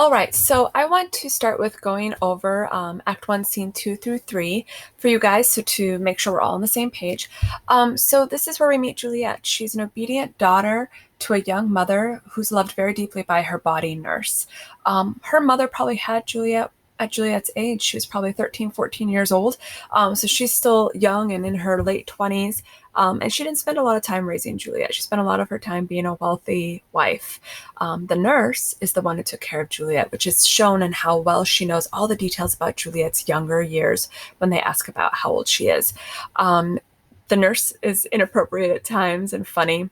All right, so I want to start with going over Act 1, Scene 2 through 3 for you guys, so to make sure we're all on the same page. So this is where we meet Juliet. She's an obedient daughter to a young mother who's loved very deeply by her body nurse. Her mother probably had Juliet at Juliet's age. She was probably 13, 14 years old. So she's still young and in her late 20s. And she didn't spend a lot of time raising Juliet. She spent a lot of her time being a wealthy wife. The nurse is the one who took care of Juliet, which is shown in how well she knows all the details about Juliet's younger years when they ask about how old she is. Um, the nurse is inappropriate at times and funny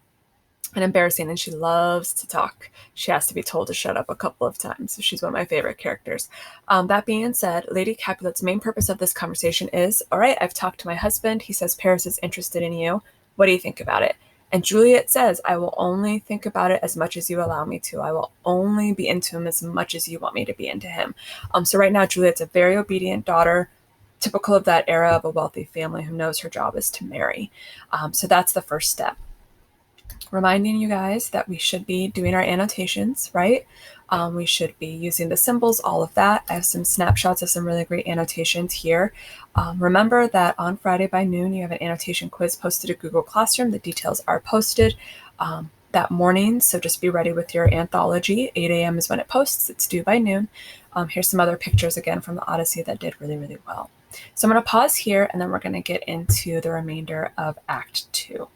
and embarrassing, and she loves to talk. She has to be told to shut up a couple of times. So she's one of my favorite characters. That being said, Lady Capulet's main purpose of this conversation is, all right, I've talked to my husband. He says Paris is interested in you. What do you think about it? And Juliet says, I will only think about it as much as you allow me to. I will only be into him as much as you want me to be into him. So right now, Juliet's a very obedient daughter, typical of that era of a wealthy family who knows her job is to marry. So that's the first step. Reminding you guys that we should be doing our annotations, right? We should be using the symbols, all of that. I have some snapshots of some really great annotations here. Remember that on Friday by noon, you have an annotation quiz posted to Google Classroom. The details are posted that morning, so just be ready with your anthology. 8 a.m. is when it posts. It's due by noon. Here's some other pictures again from the Odyssey that did really, really well. So I'm going to pause here, and then we're going to get into the remainder of Act 2.